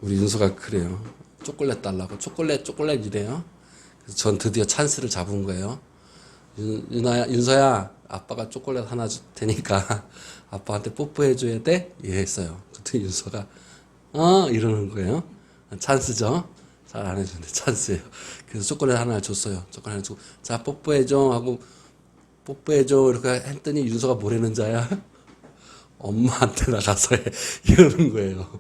우리 윤서가 그래요. 초콜릿 달라고. 초콜릿 이래요. 그래서 전 드디어 찬스를 잡은 거예요. 윤서야, 아빠가 초콜릿 하나 줄 테니까 아빠한테 뽀뽀해줘야 돼? 이랬어요. 그때 윤서가, 이러는 거예요. 찬스죠? 잘 안 해주는데 찬스예요. 그래서 초콜릿 하나 줬어요. 초콜릿 하나 주고, 자, 뽀뽀해줘. 하고, 뽀뽀해줘. 이렇게 했더니 윤서가 뭐라는 자야? 엄마한테 나가서 해. 이러는 거예요.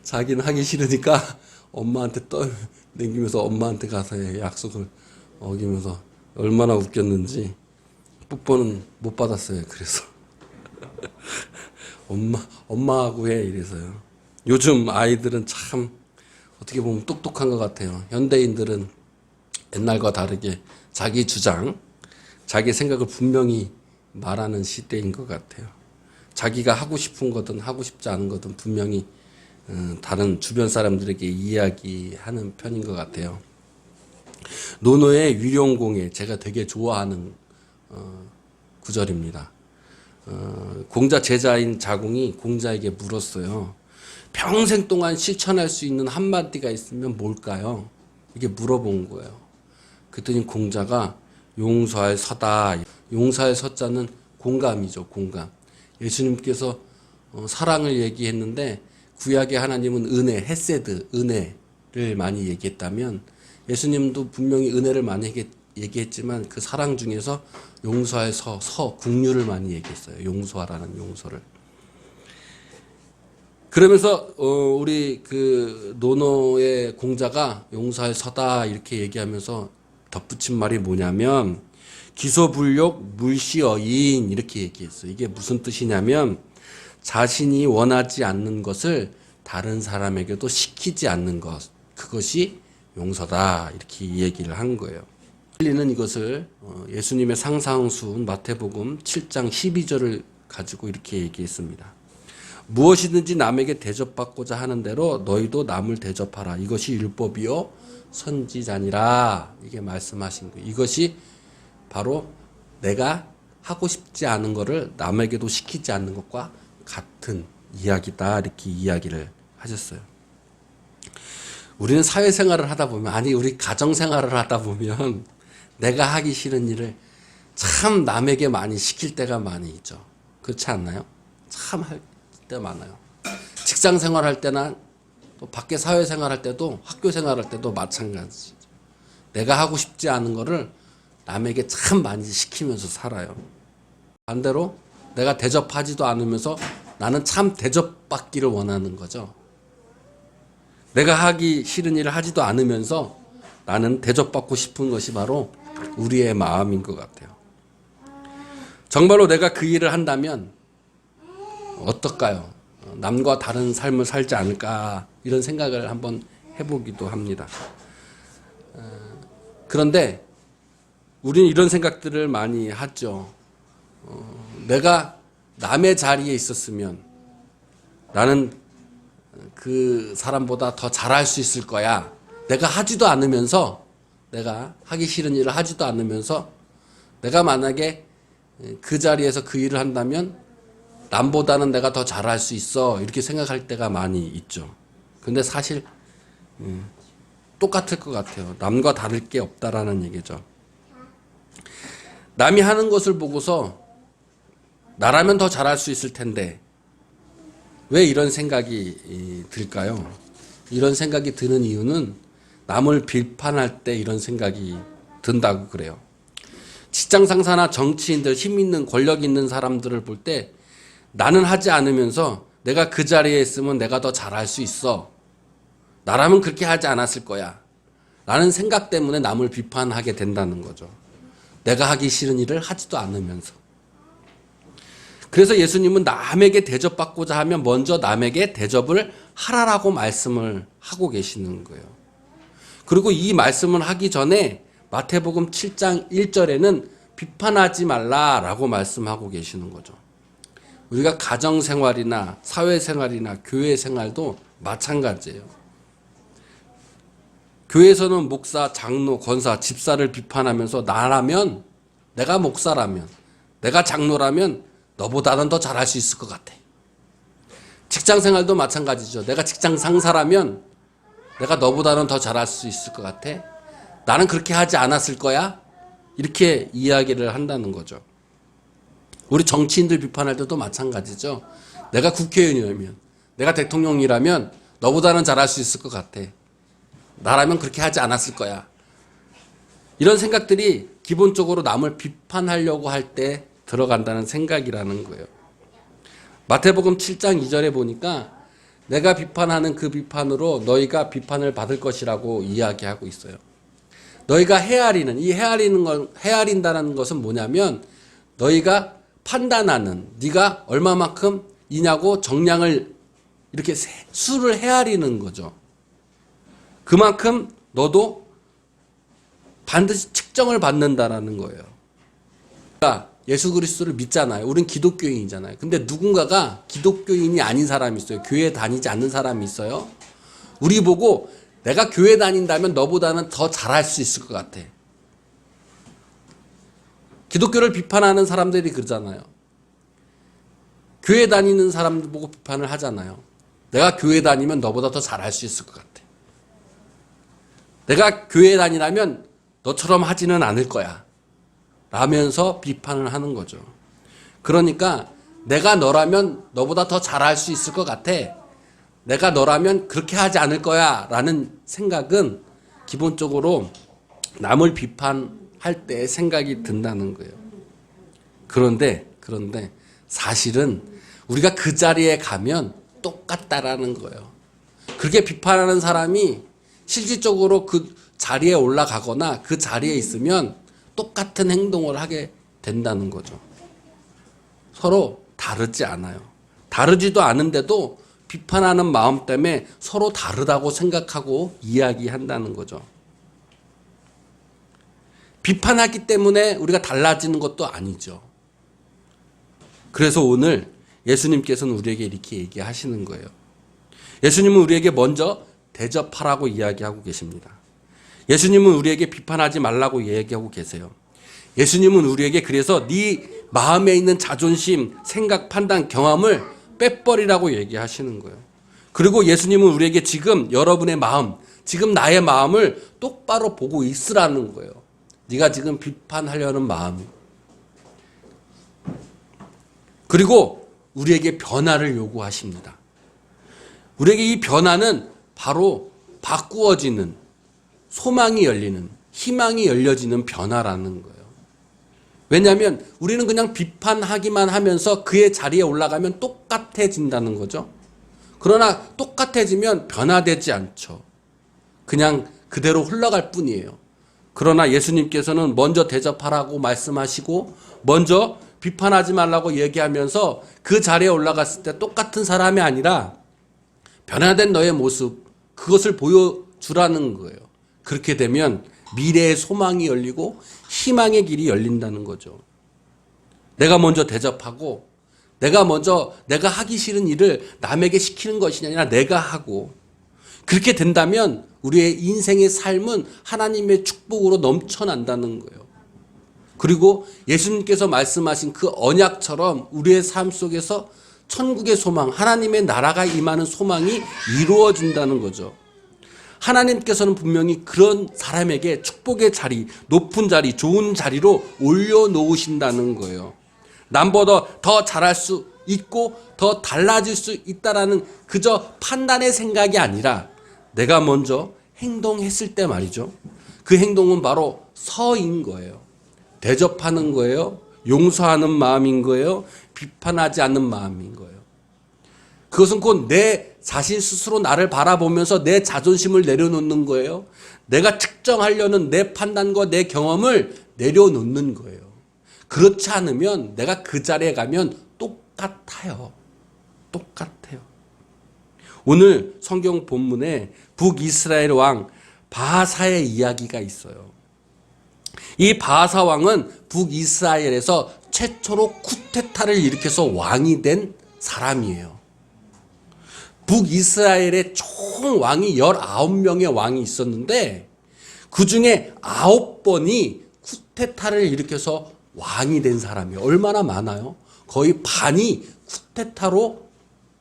자기는 하기 싫으니까 엄마한테 떠넘기면서 엄마한테 가서 해. 약속을 어기면서. 얼마나 웃겼는지. 뽀뽀는 못 받았어요. 그래서. 엄마하고 해. 이래서요. 요즘 아이들은 참 어떻게 보면 똑똑한 것 같아요. 현대인들은 옛날과 다르게 자기 주장, 자기 생각을 분명히 말하는 시대인 것 같아요. 자기가 하고 싶은 거든 하고 싶지 않은 거든 분명히 다른 주변 사람들에게 이야기하는 편인 것 같아요. 노노의 위령공예, 제가 되게 좋아하는 구절입니다. 공자 제자인 자공이 공자에게 물었어요. 평생 동안 실천할 수 있는 한마디가 있으면 뭘까요? 이게 물어본 거예요. 그랬더니 공자가 용서할 서다. 용서할 서자는 공감이죠. 공감. 예수님께서 사랑을 얘기했는데 구약의 하나님은 은혜, 헤세드, 은혜를 많이 얘기했다면 예수님도 분명히 은혜를 많이 얘기했지만 그 사랑 중에서 용서할 국류를 많이 얘기했어요. 용서하라는 용서를. 그러면서 우리 그 노노의 공자가 용서할 서다 이렇게 얘기하면서 덧붙인 말이 뭐냐면 기소불욕 물시어인 이렇게 얘기했어요. 이게 무슨 뜻이냐면 자신이 원하지 않는 것을 다른 사람에게도 시키지 않는 것, 그것이 용서다 이렇게 얘기를 한 거예요. 헨리는 이것을 예수님의 상상수훈 마태복음 7장 12절을 가지고 이렇게 얘기했습니다. 무엇이든지 남에게 대접받고자 하는 대로 너희도 남을 대접하라. 이것이 율법이요 선지자니라. 이게 말씀하신 거예요. 이것이 바로 내가 하고 싶지 않은 거를 남에게도 시키지 않는 것과 같은 이야기다. 이렇게 이야기를 하셨어요. 우리는 사회생활을 하다 보면, 아니 우리 가정생활을 하다 보면 내가 하기 싫은 일을 참 남에게 많이 시킬 때가 많이 있죠. 그렇지 않나요? 참 할 때 많아요. 직장 생활할 때나 또 밖에 사회생활할 때도 학교 생활할 때도 마찬가지죠. 내가 하고 싶지 않은 거를 남에게 참 많이 시키면서 살아요. 반대로 내가 대접하지도 않으면서 나는 참 대접받기를 원하는 거죠. 내가 하기 싫은 일을 하지도 않으면서 나는 대접받고 싶은 것이 바로 우리의 마음인 것 같아요. 정말로 내가 그 일을 한다면 어떨까요? 남과 다른 삶을 살지 않을까 이런 생각을 한번 해보기도 합니다. 그런데 우리는 이런 생각들을 많이 하죠. 내가 남의 자리에 있었으면 나는 그 사람보다 더 잘할 수 있을 거야. 내가 하지도 않으면서, 내가 하기 싫은 일을 하지도 않으면서 내가 만약에 그 자리에서 그 일을 한다면 남보다는 내가 더 잘할 수 있어. 이렇게 생각할 때가 많이 있죠. 근데 사실 똑같을 것 같아요. 남과 다를 게 없다라는 얘기죠. 남이 하는 것을 보고서 나라면 더 잘할 수 있을 텐데 왜 이런 생각이 들까요? 이런 생각이 드는 이유는 남을 비판할 때 이런 생각이 든다고 그래요. 직장 상사나 정치인들, 힘 있는 권력 있는 사람들을 볼 때 나는 하지 않으면서 내가 그 자리에 있으면 내가 더 잘할 수 있어. 나라면 그렇게 하지 않았을 거야. 라는 생각 때문에 남을 비판하게 된다는 거죠. 내가 하기 싫은 일을 하지도 않으면서. 그래서 예수님은 남에게 대접받고자 하면 먼저 남에게 대접을 하라라고 말씀을 하고 계시는 거예요. 그리고 이 말씀을 하기 전에 마태복음 7장 1절에는 비판하지 말라라고 말씀하고 계시는 거죠. 우리가 가정생활이나 사회생활이나 교회생활도 마찬가지예요. 교회에서는 목사, 장로, 권사, 집사를 비판하면서 나라면, 내가 목사라면, 내가 장로라면 너보다는 더 잘할 수 있을 것 같아. 직장 생활도 마찬가지죠. 내가 직장 상사라면 내가 너보다는 더 잘할 수 있을 것 같아. 나는 그렇게 하지 않았을 거야. 이렇게 이야기를 한다는 거죠. 우리 정치인들 비판할 때도 마찬가지죠. 내가 국회의원이라면, 내가 대통령이라면 너보다는 잘할 수 있을 것 같아. 나라면 그렇게 하지 않았을 거야. 이런 생각들이 기본적으로 남을 비판하려고 할 때 들어간다는 생각이라는 거예요. 마태복음 7장 2절에 보니까 내가 비판하는 그 비판으로 너희가 비판을 받을 것이라고 이야기하고 있어요. 너희가 헤아리는, 이 헤아린다는 것은 뭐냐면 너희가 판단하는, 네가 얼마만큼 이냐고 정량을 이렇게 수를 헤아리는 거죠. 그만큼 너도 반드시 측정을 받는다라는 거예요. 그러니까 예수 그리스도를 믿잖아요. 우린 기독교인이잖아요. 근데 누군가가 기독교인이 아닌 사람이 있어요. 교회 다니지 않는 사람이 있어요. 우리 보고 내가 교회 다닌다면 너보다는 더 잘할 수 있을 것 같아. 기독교를 비판하는 사람들이 그러잖아요. 교회 다니는 사람들 보고 비판을 하잖아요. 내가 교회 다니면 너보다 더 잘할 수 있을 것 같아. 내가 교회 다니라면 너처럼 하지는 않을 거야. 라면서 비판을 하는 거죠. 그러니까 내가 너라면 너보다 더 잘할 수 있을 것 같아. 내가 너라면 그렇게 하지 않을 거야. 라는 생각은 기본적으로 남을 비판할 때 생각이 든다는 거예요. 그런데 사실은 우리가 그 자리에 가면 똑같다라는 거예요. 그렇게 비판하는 사람이 실질적으로 그 자리에 올라가거나 그 자리에 있으면 똑같은 행동을 하게 된다는 거죠. 서로 다르지 않아요. 다르지도 않은데도 비판하는 마음 때문에 서로 다르다고 생각하고 이야기한다는 거죠. 비판하기 때문에 우리가 달라지는 것도 아니죠. 그래서 오늘 예수님께서는 우리에게 이렇게 얘기하시는 거예요. 예수님은 우리에게 먼저 대접하라고 이야기하고 계십니다. 예수님은 우리에게 비판하지 말라고 이야기하고 계세요. 예수님은 우리에게 그래서 네 마음에 있는 자존심, 생각, 판단, 경험을 빼버리라고 얘기하시는 거예요. 그리고 예수님은 우리에게 지금 여러분의 마음, 지금 나의 마음을 똑바로 보고 있으라는 거예요. 네가 지금 비판하려는 마음이. 그리고 우리에게 변화를 요구하십니다. 우리에게 이 변화는 바로 바꾸어지는, 소망이 열리는, 희망이 열려지는 변화라는 거예요. 왜냐하면 우리는 그냥 비판하기만 하면서 그의 자리에 올라가면 똑같아진다는 거죠. 그러나 똑같아지면 변화되지 않죠. 그냥 그대로 흘러갈 뿐이에요. 그러나 예수님께서는 먼저 대접하라고 말씀하시고 먼저 비판하지 말라고 얘기하면서 그 자리에 올라갔을 때 똑같은 사람이 아니라 변화된 너의 모습, 그것을 보여주라는 거예요. 그렇게 되면 미래의 소망이 열리고 희망의 길이 열린다는 거죠. 내가 먼저 대접하고 내가 하기 싫은 일을 남에게 시키는 것이 아니라 내가 하고, 그렇게 된다면 우리의 인생의 삶은 하나님의 축복으로 넘쳐난다는 거예요. 그리고 예수님께서 말씀하신 그 언약처럼 우리의 삶 속에서 천국의 소망, 하나님의 나라가 임하는 소망이 이루어진다는 거죠. 하나님께서는 분명히 그런 사람에게 축복의 자리, 높은 자리, 좋은 자리로 올려놓으신다는 거예요. 남보다 더 잘할 수 있고 더 달라질 수 있다라는 그저 판단의 생각이 아니라 내가 먼저 행동했을 때 말이죠. 그 행동은 바로 서인 거예요. 대접하는 거예요. 용서하는 마음인 거예요. 비판하지 않는 마음인 거예요. 그것은 곧 내 자신 스스로 나를 바라보면서 내 자존심을 내려놓는 거예요. 내가 측정하려는 내 판단과 내 경험을 내려놓는 거예요. 그렇지 않으면 내가 그 자리에 가면 똑같아요. 똑같아요. 오늘 성경 본문에 북이스라엘 왕 바하사의 이야기가 있어요. 이 바하사 왕은 북이스라엘에서 최초로 쿠데타를 일으켜서 왕이 된 사람이에요. 북이스라엘에 총 왕이 19명의 왕이 있었는데 그 중에 9번이 쿠데타를 일으켜서 왕이 된 사람이에요. 얼마나 많아요? 거의 반이 쿠데타로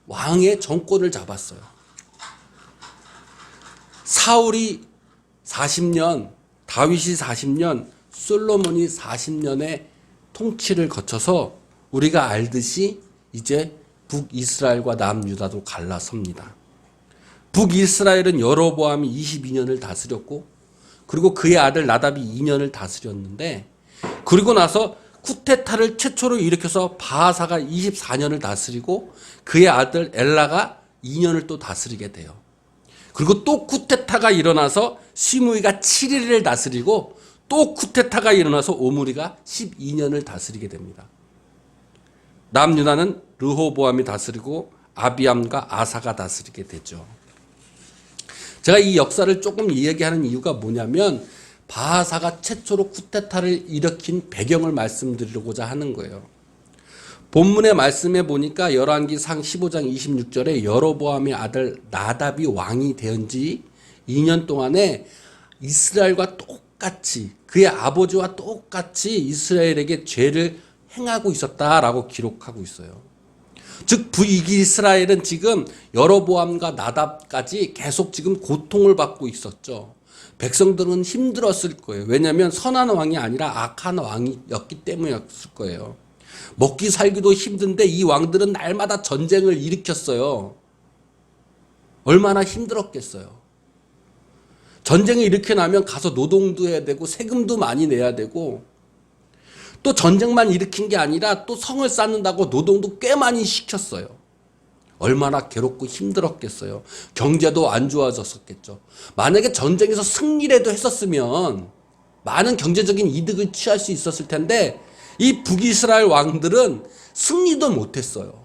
왕의 정권을 잡았어요. 사울이 40년, 다윗이 40년, 솔로몬이 40년의 통치를 거쳐서 우리가 알듯이 이제 북이스라엘과 남유다도 갈라섭니다. 북이스라엘은 여로보암이 22년을 다스렸고, 그리고 그의 아들 나답이 2년을 다스렸는데, 그리고 나서 쿠데타를 최초로 일으켜서 바하사가 24년을 다스리고 그의 아들 엘라가 2년을 또 다스리게 돼요. 그리고 또 쿠데타가 일어나서 시므이가 7일을 다스리고 또 쿠데타가 일어나서 오므리가 12년을 다스리게 됩니다. 남유다는 르호보암이 다스리고 아비암과 아사가 다스리게 되죠. 제가 이 역사를 조금 이야기하는 이유가 뭐냐면 바하사가 최초로 쿠데타를 일으킨 배경을 말씀드리고자 하는 거예요. 본문의 말씀에 보니까 열왕기상 15장 26절에 여로보암의 아들 나답이 왕이 된 지 2년 동안에 이스라엘과 똑같이 그의 아버지와 똑같이 이스라엘에게 죄를 행하고 있었다라고 기록하고 있어요. 즉 북이스라엘은 지금 여로보암과 나답까지 계속 지금 고통을 받고 있었죠. 백성들은 힘들었을 거예요. 왜냐하면 선한 왕이 아니라 악한 왕이었기 때문이었을 거예요. 먹기 살기도 힘든데 이 왕들은 날마다 전쟁을 일으켰어요. 얼마나 힘들었겠어요. 전쟁을 일으켜 나면 가서 노동도 해야 되고 세금도 많이 내야 되고 또 전쟁만 일으킨 게 아니라 또 성을 쌓는다고 노동도 꽤 많이 시켰어요. 얼마나 괴롭고 힘들었겠어요. 경제도 안 좋아졌었겠죠. 만약에 전쟁에서 승리라도 했었으면 많은 경제적인 이득을 취할 수 있었을 텐데 이 북이스라엘 왕들은 승리도 못했어요.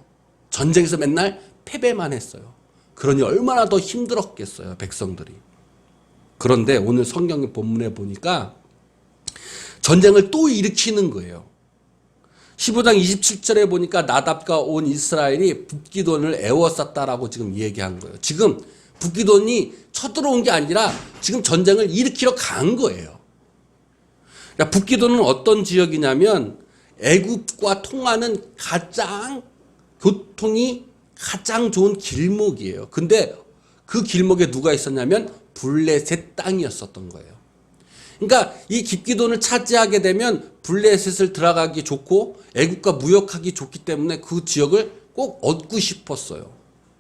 전쟁에서 맨날 패배만 했어요. 그러니 얼마나 더 힘들었겠어요, 백성들이. 그런데 오늘 성경의 본문에 보니까 전쟁을 또 일으키는 거예요. 15장 27절에 보니까 나답과 온 이스라엘이 북기돈을 애워쌌다라고 지금 얘기한 거예요. 지금 북기돈이 쳐들어온 게 아니라 지금 전쟁을 일으키러 간 거예요. 그러니까 북기돈은 어떤 지역이냐면 애굽과 통하는 가장 교통이 가장 좋은 길목이에요. 근데 그 길목에 누가 있었냐면 블레셋 땅이었었던 거예요. 그러니까 이 깁기돈을 차지하게 되면 블레셋을 들어가기 좋고 애국과 무역하기 좋기 때문에 그 지역을 꼭 얻고 싶었어요.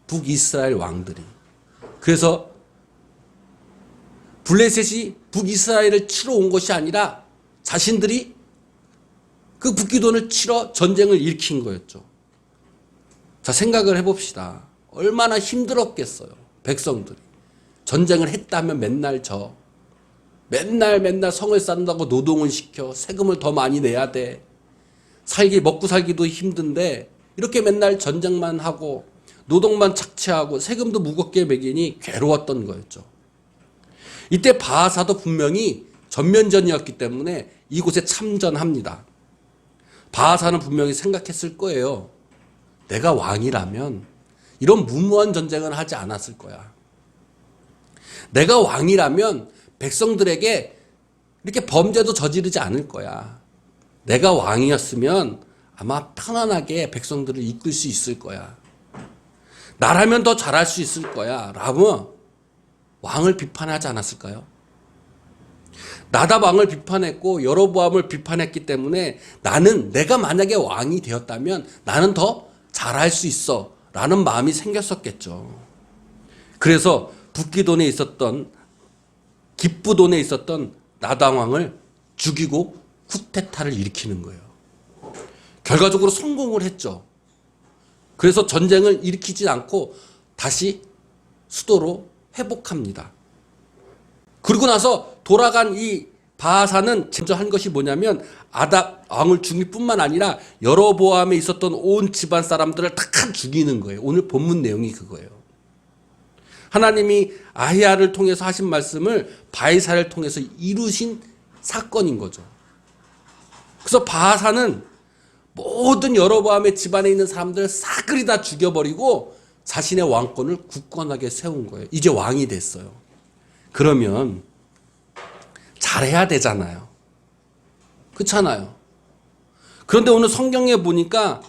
북이스라엘 왕들이. 그래서 블레셋이 북이스라엘을 치러 온 것이 아니라 자신들이 그 깁기돈을 치러 전쟁을 일으킨 거였죠. 자, 생각을 해봅시다. 얼마나 힘들었겠어요. 백성들이. 전쟁을 했다면 맨날 맨날 성을 쌓는다고 노동을 시켜. 세금을 더 많이 내야 돼. 먹고 살기도 힘든데 이렇게 맨날 전쟁만 하고 노동만 착취하고 세금도 무겁게 매기니 괴로웠던 거였죠. 이때 바하사도 분명히 전면전이었기 때문에 이곳에 참전합니다. 바하사는 분명히 생각했을 거예요. 내가 왕이라면 이런 무모한 전쟁을 하지 않았을 거야. 내가 왕이라면 백성들에게 이렇게 범죄도 저지르지 않을 거야. 내가 왕이었으면 아마 편안하게 백성들을 이끌 수 있을 거야. 나라면 더 잘할 수 있을 거야. 라고 왕을 비판하지 않았을까요? 나답 왕을 비판했고 여로보암을 비판했기 때문에 내가 만약에 왕이 되었다면 나는 더 잘할 수 있어. 라는 마음이 생겼었겠죠. 그래서 북기돈에 있었던 깁부돈에 있었던 나답 왕을 죽이고 쿠데타를 일으키는 거예요. 결과적으로 성공을 했죠. 그래서 전쟁을 일으키지 않고 다시 수도로 회복합니다. 그리고 나서 돌아간 이 바하사는 먼저 한 것이 뭐냐면 아답 왕을 죽일 뿐만 아니라 여로보암에 있었던 온 집안 사람들을 다 죽이는 거예요. 오늘 본문 내용이 그거예요. 하나님이 아히야를 통해서 하신 말씀을 바이사를 통해서 이루신 사건인 거죠. 그래서 바하사는 모든 여로보암의 집안에 있는 사람들을 싸그리 다 죽여버리고 자신의 왕권을 굳건하게 세운 거예요. 이제 왕이 됐어요. 그러면 잘해야 되잖아요. 그렇잖아요. 그런데 오늘 성경에 보니까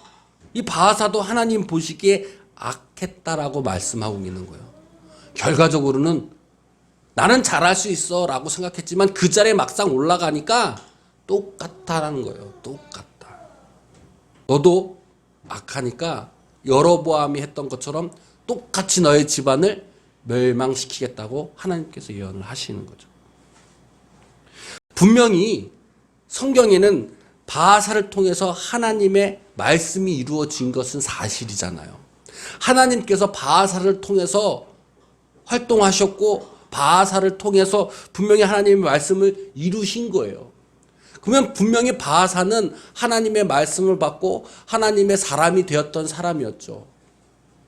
이 바하사도 하나님 보시기에 악했다라고 말씀하고 있는 거예요. 결과적으로는 나는 잘할 수 있어 라고 생각했지만 그 자리에 막상 올라가니까 똑같다라는 거예요. 똑같다. 너도 악하니까 여로보암이 했던 것처럼 똑같이 너의 집안을 멸망시키겠다고 하나님께서 예언을 하시는 거죠. 분명히 성경에는 바하사를 통해서 하나님의 말씀이 이루어진 것은 사실이잖아요. 하나님께서 바하사를 통해서 활동하셨고 바하사를 통해서 분명히 하나님의 말씀을 이루신 거예요. 그러면 분명히 바하사는 하나님의 말씀을 받고 하나님의 사람이 되었던 사람이었죠.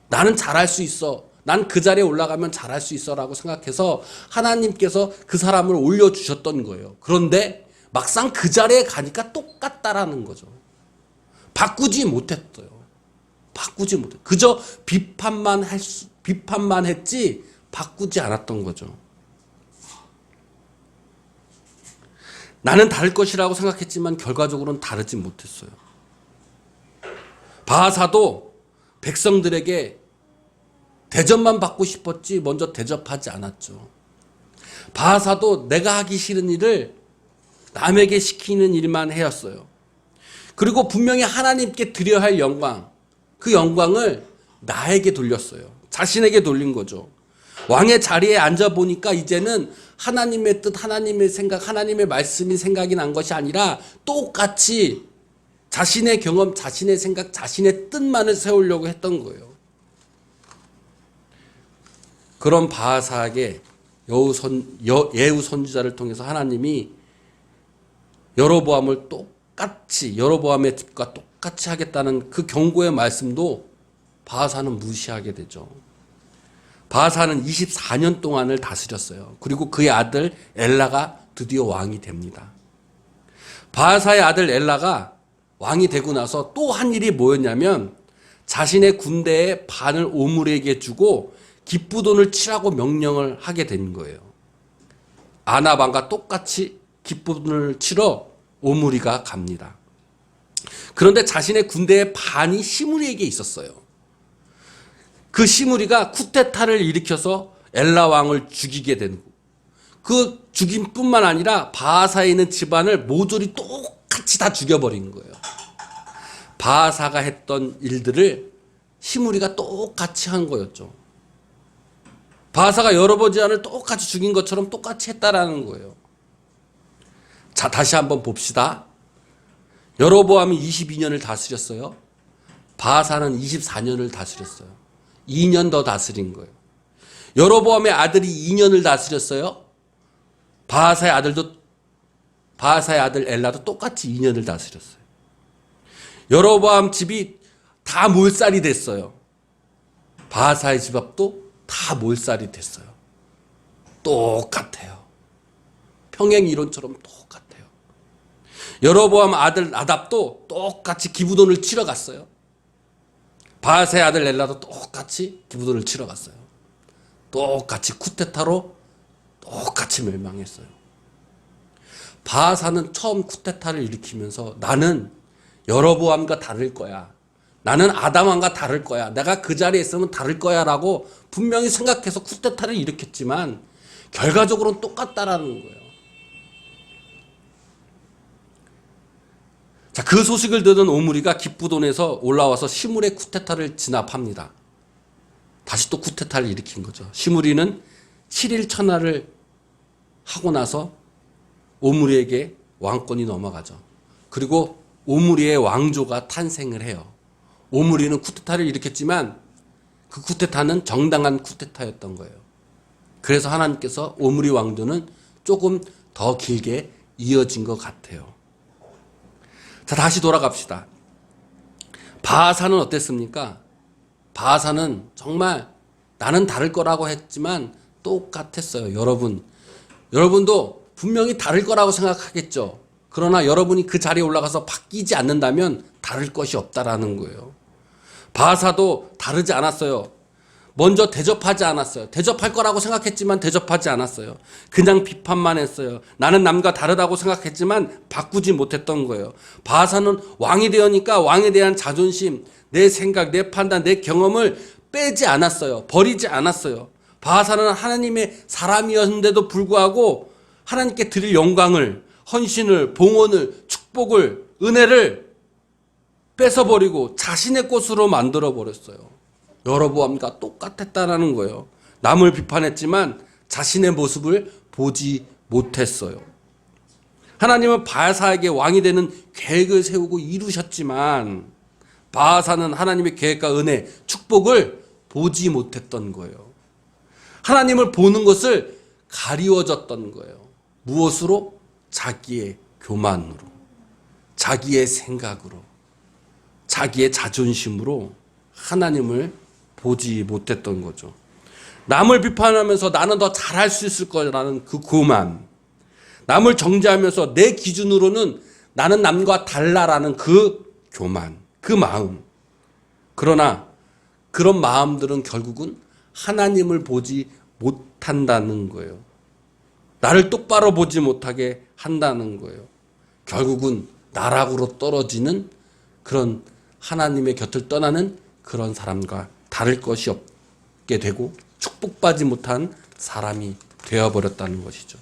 나는 잘할 수 있어. 난 그 자리에 올라가면 잘할 수 있어 라고 생각해서 하나님께서 그 사람을 올려주셨던 거예요. 그런데 막상 그 자리에 가니까 똑같다라는 거죠. 바꾸지 못했어요. 바꾸지 못해. 그저 비판만 했지 바꾸지 않았던 거죠. 나는 다를 것이라고 생각했지만 결과적으로는 다르지 못했어요. 바하사도 백성들에게 대접만 받고 싶었지 먼저 대접하지 않았죠. 바하사도 내가 하기 싫은 일을 남에게 시키는 일만 해왔어요. 그리고 분명히 하나님께 드려야 할 영광, 그 영광을 나에게 돌렸어요. 자신에게 돌린 거죠. 왕의 자리에 앉아보니까 이제는 하나님의 뜻, 하나님의 생각, 하나님의 말씀이 생각이 난 것이 아니라 똑같이 자신의 경험, 자신의 생각, 자신의 뜻만을 세우려고 했던 거예요. 그런 바하사에게 예후 선지자를 통해서 하나님이 여로보암을 똑같이, 여로보암의 집과 똑같이 하겠다는 그 경고의 말씀도 바하사는 무시하게 되죠. 바하사는 24년 동안을 다스렸어요. 그리고 그의 아들 엘라가 드디어 왕이 됩니다. 바하사의 아들 엘라가 왕이 되고 나서 또 한 일이 뭐였냐면 자신의 군대의 반을 오므리에게 주고 기쁘돈을 치라고 명령을 하게 된 거예요. 아나반과 똑같이 기쁘돈을 치러 오므리가 갑니다. 그런데 자신의 군대의 반이 시므리에게 있었어요. 그 시므리가 쿠데타를 일으켜서 엘라 왕을 죽이게 된, 그 죽임뿐만 아니라 바하사에 있는 집안을 모조리 똑같이 다 죽여버린 거예요. 바하사가 했던 일들을 시므리가 똑같이 한 거였죠. 바하사가 여로보암을 똑같이 죽인 것처럼 똑같이 했다라는 거예요. 자, 다시 한번 봅시다. 여로보암이 22년을 다스렸어요. 바하사는 24년을 다스렸어요. 2년 더 다스린 거예요. 여로보암의 아들이 2년을 다스렸어요. 바하사의 아들 엘라도 똑같이 2년을 다스렸어요. 여로보암 집이 다 몰살이 됐어요. 바하사의 집 앞도 다 몰살이 됐어요. 똑같아요. 평행 이론처럼 똑같아요. 여로보암 아들 나답도 똑같이 기부돈을 치러 갔어요. 바하사의 아들 엘라도 똑같이 기부돈을 치러 갔어요. 똑같이 쿠데타로 똑같이 멸망했어요. 바하사는 처음 쿠데타를 일으키면서 나는 여로보암과 다를 거야. 나는 아담왕과 다를 거야. 내가 그 자리에 있으면 다를 거야 라고 분명히 생각해서 쿠데타를 일으켰지만 결과적으로는 똑같다라는 거예요. 자, 그 소식을 듣은 오므리가 기쁘돈에서 올라와서 시므리의 쿠데타를 진압합니다. 다시 또 쿠데타를 일으킨 거죠. 시므리는 7일 천하를 하고 나서 오므리에게 왕권이 넘어가죠. 그리고 오므리의 왕조가 탄생을 해요. 오므리는 쿠데타를 일으켰지만 그 쿠데타는 정당한 쿠데타였던 거예요. 그래서 하나님께서 오므리 왕조는 조금 더 길게 이어진 것 같아요. 자, 다시 돌아갑시다. 바하사는 어땠습니까? 바하사는 정말 나는 다를 거라고 했지만 똑같았어요. 여러분도 분명히 다를 거라고 생각하겠죠. 그러나 여러분이 그 자리에 올라가서 바뀌지 않는다면 다를 것이 없다라는 거예요. 바하사도 다르지 않았어요. 먼저 대접하지 않았어요. 대접할 거라고 생각했지만 대접하지 않았어요. 그냥 비판만 했어요. 나는 남과 다르다고 생각했지만 바꾸지 못했던 거예요. 바하사는 왕이 되었으니까 왕에 대한 자존심, 내 생각, 내 판단, 내 경험을 빼지 않았어요. 버리지 않았어요. 바하사는 하나님의 사람이었는데도 불구하고 하나님께 드릴 영광을, 헌신을, 봉헌을, 축복을, 은혜를 뺏어버리고 자신의 것으로 만들어버렸어요. 여로보암과 똑같았다는 거예요. 남을 비판했지만 자신의 모습을 보지 못했어요. 하나님은 바하사에게 왕이 되는 계획을 세우고 이루셨지만 바하사는 하나님의 계획과 은혜, 축복을 보지 못했던 거예요. 하나님을 보는 것을 가리워졌던 거예요. 무엇으로? 자기의 교만으로, 자기의 생각으로, 자기의 자존심으로 하나님을 보지 못했던 거죠. 남을 비판하면서 나는 더 잘할 수 있을 거라는 그 교만, 남을 정죄하면서 내 기준으로는 나는 남과 달라라는 그 교만, 그 마음. 그러나 그런 마음들은 결국은 하나님을 보지 못한다는 거예요. 나를 똑바로 보지 못하게 한다는 거예요. 결국은 나락으로 떨어지는 그런 하나님의 곁을 떠나는 그런 사람과 다를 것이 없게 되고 축복받지 못한 사람이 되어버렸다는 것이죠.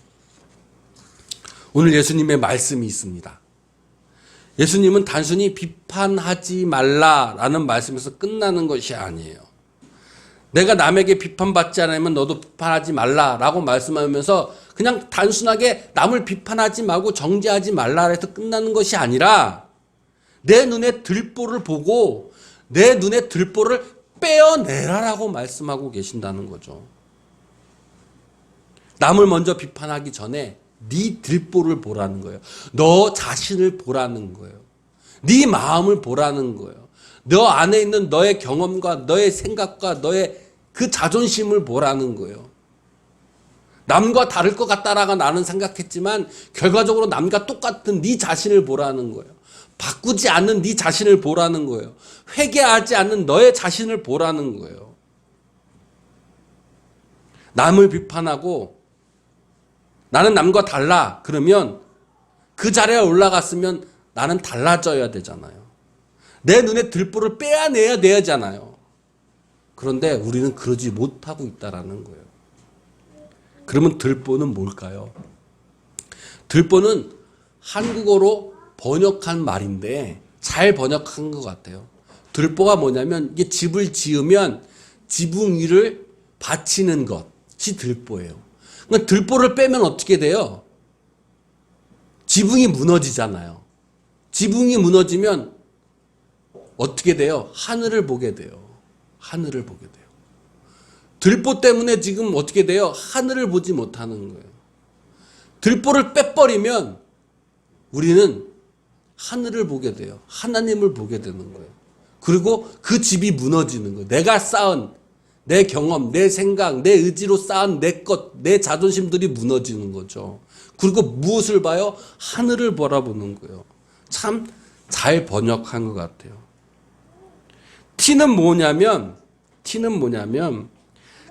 오늘 예수님의 말씀이 있습니다. 예수님은 단순히 비판하지 말라라는 말씀에서 끝나는 것이 아니에요. 내가 남에게 비판받지 않으면 너도 비판하지 말라라고 말씀하면서 그냥 단순하게 남을 비판하지 말고 정죄하지 말라 해서 끝나는 것이 아니라 내 눈에 들보를 보고 내 눈에 들보를 빼어내라라고 말씀하고 계신다는 거죠. 남을 먼저 비판하기 전에 네 들보를 보라는 거예요. 너 자신을 보라는 거예요. 네 마음을 보라는 거예요. 너 안에 있는 너의 경험과 너의 생각과 너의 그 자존심을 보라는 거예요. 남과 다를 것 같다라고 나는 생각했지만 결과적으로 남과 똑같은 네 자신을 보라는 거예요. 바꾸지 않는 네 자신을 보라는 거예요. 회개하지 않는 너의 자신을 보라는 거예요. 남을 비판하고 나는 남과 달라 그러면 그 자리에 올라갔으면 나는 달라져야 되잖아요. 내 눈에 들보를 빼야내야 되잖아요. 그런데 우리는 그러지 못하고 있다라는 거예요. 그러면 들보는 뭘까요? 들보는 한국어로 번역한 말인데 잘 번역한 것 같아요. 들보가 뭐냐면 이게 집을 지으면 지붕 위를 받치는 것이 들보예요. 그러니까 들보를 빼면 어떻게 돼요? 지붕이 무너지잖아요. 지붕이 무너지면 어떻게 돼요? 하늘을 보게 돼요. 하늘을 보게 돼요. 들보 때문에 지금 어떻게 돼요? 하늘을 보지 못하는 거예요. 들보를 빼버리면 우리는 하늘을 보게 돼요. 하나님을 보게 되는 거예요. 그리고 그 집이 무너지는 거예요. 내가 쌓은 내 경험, 내 생각, 내 의지로 쌓은 내 것, 내 자존심들이 무너지는 거죠. 그리고 무엇을 봐요? 하늘을 바라보는 거예요. 참 잘 번역한 것 같아요. 티는 뭐냐면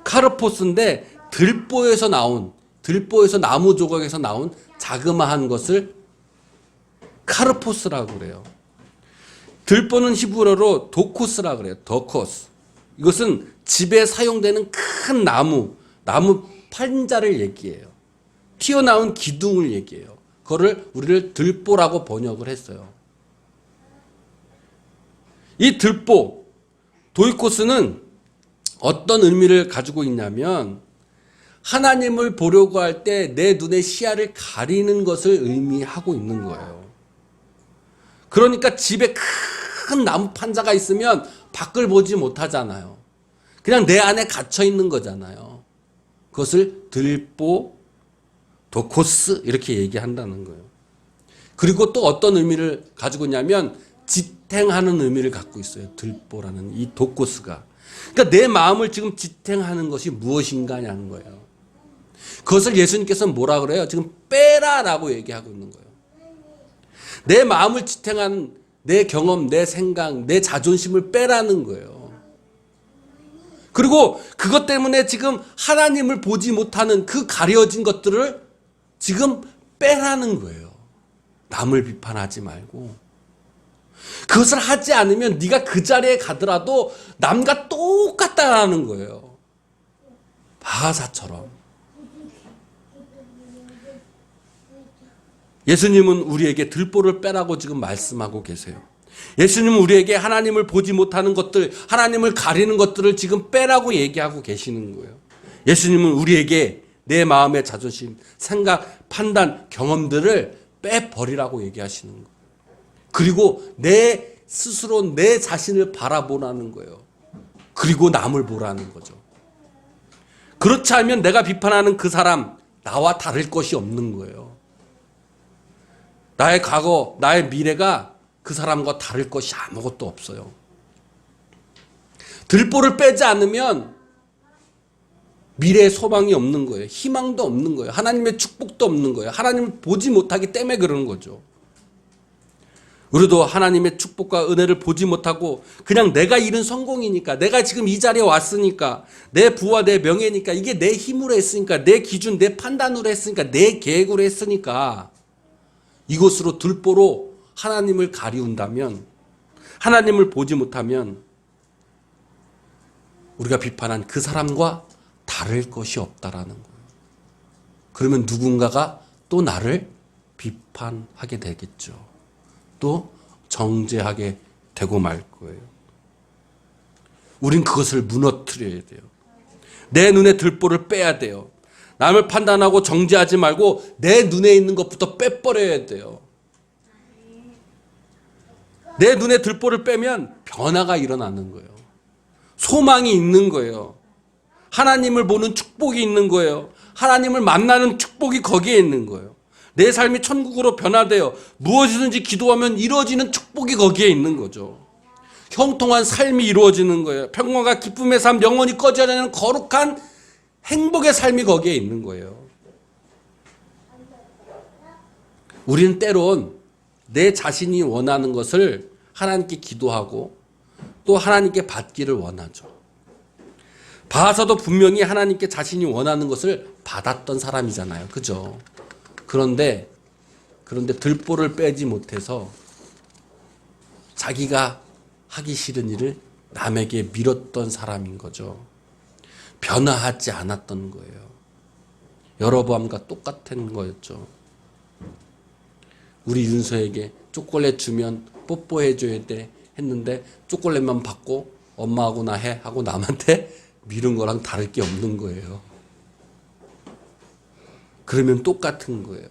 카르포스인데 들보에서 나무 조각에서 나온 자그마한 것을 카르포스라고 그래요. 들보는 히브리어로 도코스라고 그래요. 도코스. 이것은 집에 사용되는 큰 나무 판자를 얘기해요. 튀어나온 기둥을 얘기해요. 그거를 우리를 들보라고 번역을 했어요. 이 들보, 도이코스는 어떤 의미를 가지고 있냐면 하나님을 보려고 할 때 내 눈의 시야를 가리는 것을 의미하고 있는 거예요. 그러니까 집에 큰 나무 판자가 있으면 밖을 보지 못하잖아요. 그냥 내 안에 갇혀 있는 거잖아요. 그것을 들보, 도코스 이렇게 얘기한다는 거예요. 그리고 또 어떤 의미를 가지고 있냐면 지탱하는 의미를 갖고 있어요. 들보라는 이 도코스가. 그러니까 내 마음을 지금 지탱하는 것이 무엇인가냐는 거예요. 그것을 예수님께서는 뭐라 그래요? 지금 빼라라고 얘기하고 있는 거예요. 내 마음을 지탱한 내 경험, 내 생각, 내 자존심을 빼라는 거예요. 그리고 그것 때문에 지금 하나님을 보지 못하는 그 가려진 것들을 지금 빼라는 거예요. 남을 비판하지 말고. 그것을 하지 않으면 네가 그 자리에 가더라도 남과 똑같다라는 거예요. 바하사처럼. 예수님은 우리에게 들보를 빼라고 지금 말씀하고 계세요. 예수님은 우리에게 하나님을 보지 못하는 것들, 하나님을 가리는 것들을 지금 빼라고 얘기하고 계시는 거예요. 예수님은 우리에게 내 마음의 자존심, 생각, 판단, 경험들을 빼버리라고 얘기하시는 거예요. 그리고 내 스스로 내 자신을 바라보라는 거예요. 그리고 남을 보라는 거죠. 그렇지 않으면 내가 비판하는 그 사람, 나와 다를 것이 없는 거예요. 나의 과거, 나의 미래가 그 사람과 다를 것이 아무것도 없어요. 들보를 빼지 않으면 미래의 소망이 없는 거예요. 희망도 없는 거예요. 하나님의 축복도 없는 거예요. 하나님을 보지 못하기 때문에 그러는 거죠. 우리도 하나님의 축복과 은혜를 보지 못하고 그냥 내가 이룬 성공이니까, 내가 지금 이 자리에 왔으니까, 내 부와 내 명예니까, 이게 내 힘으로 했으니까, 내 기준, 내 판단으로 했으니까, 내 계획으로 했으니까 이것으로 들보로 하나님을 가리운다면, 하나님을 보지 못하면 우리가 비판한 그 사람과 다를 것이 없다라는 거예요. 그러면 누군가가 또 나를 비판하게 되겠죠. 또 정죄하게 되고 말 거예요. 우린 그것을 무너뜨려야 돼요. 내 눈에 들보를 빼야 돼요. 남을 판단하고 정죄하지 말고 내 눈에 있는 것부터 빼버려야 돼요. 내 눈에 들보를 빼면 변화가 일어나는 거예요. 소망이 있는 거예요. 하나님을 보는 축복이 있는 거예요. 하나님을 만나는 축복이 거기에 있는 거예요. 내 삶이 천국으로 변화되어 무엇이든지 기도하면 이루어지는 축복이 거기에 있는 거죠. 형통한 삶이 이루어지는 거예요. 평강과 기쁨의 삶, 영원히 꺼져야 하는 거룩한 행복의 삶이 거기에 있는 거예요. 우리는 때론 내 자신이 원하는 것을 하나님께 기도하고 또 하나님께 받기를 원하죠. 바하사도 분명히 하나님께 자신이 원하는 것을 받았던 사람이잖아요. 그죠? 그런데 들보를 빼지 못해서 자기가 하기 싫은 일을 남에게 밀었던 사람인 거죠. 변화하지 않았던 거예요. 여로보암과 똑같은 거였죠. 우리 윤서에게 초콜릿 주면 뽀뽀해줘야 돼 했는데 초콜릿만 받고 엄마하고 나 해 하고 남한테 미룬 거랑 다를 게 없는 거예요. 그러면 똑같은 거예요.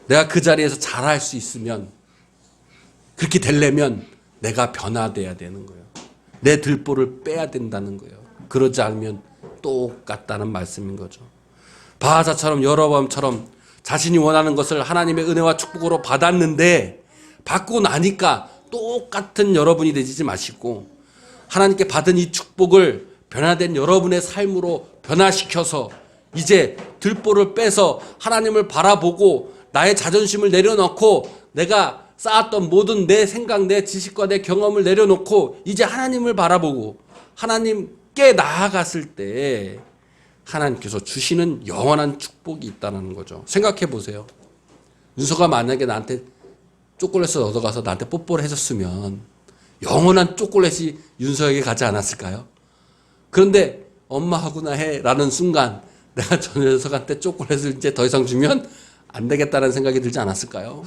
내가 그 자리에서 잘할 수 있으면, 그렇게 되려면 내가 변화돼야 되는 거예요. 내 들보를 빼야 된다는 거예요. 그러지 않으면 똑같다는 말씀인 거죠. 바하사처럼 여로보암처럼 자신이 원하는 것을 하나님의 은혜와 축복으로 받았는데 받고 나니까 똑같은 여러분이 되지 마시고 하나님께 받은 이 축복을 변화된 여러분의 삶으로 변화시켜서 이제 들보를 빼서 하나님을 바라보고 나의 자존심을 내려놓고 내가 쌓았던 모든 내 생각, 내 지식과 내 경험을 내려놓고 이제 하나님을 바라보고 하나님께 나아갔을 때 하나님께서 주시는 영원한 축복이 있다는 거죠. 생각해 보세요. 윤서가 만약에 나한테 초콜릿을 얻어가서 나한테 뽀뽀를 해줬으면 영원한 초콜릿이 윤서에게 가지 않았을까요? 그런데 엄마하고 나 해 라는 순간 내가 저 녀석한테 초콜릿을 이제 더 이상 주면 안 되겠다는 생각이 들지 않았을까요?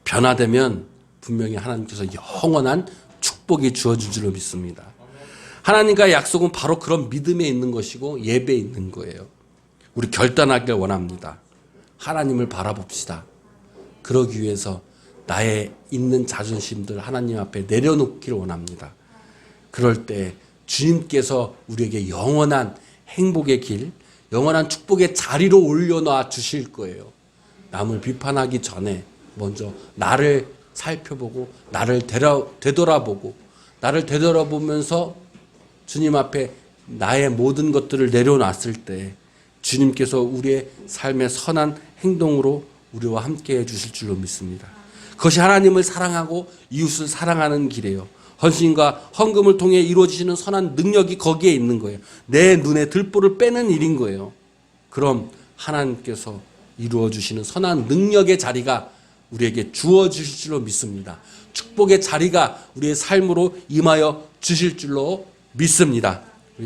변화되면 분명히 하나님께서 영원한 축복이 주어질 줄로 믿습니다. 하나님과의 약속은 바로 그런 믿음에 있는 것이고 예배에 있는 거예요. 우리 결단하길 원합니다. 하나님을 바라봅시다. 그러기 위해서 나의 있는 자존심들 하나님 앞에 내려놓기를 원합니다. 그럴 때 주님께서 우리에게 영원한 행복의 길, 영원한 축복의 자리로 올려놔 주실 거예요. 남을 비판하기 전에 먼저 나를 살펴보고 나를 되돌아보고 나를 되돌아보면서 주님 앞에 나의 모든 것들을 내려놨을 때 주님께서 우리의 삶의 선한 행동으로 우리와 함께 해주실 줄로 믿습니다. 그것이 하나님을 사랑하고 이웃을 사랑하는 길이에요. 헌신과 헌금을 통해 이루어지시는 선한 능력이 거기에 있는 거예요. 내 눈에 들보를 빼는 일인 거예요. 그럼 하나님께서 이루어 주시는 선한 능력의 자리가 우리에게 주어 주실 줄로 믿습니다. 축복의 자리가 우리의 삶으로 임하여 주실 줄로 믿습니다.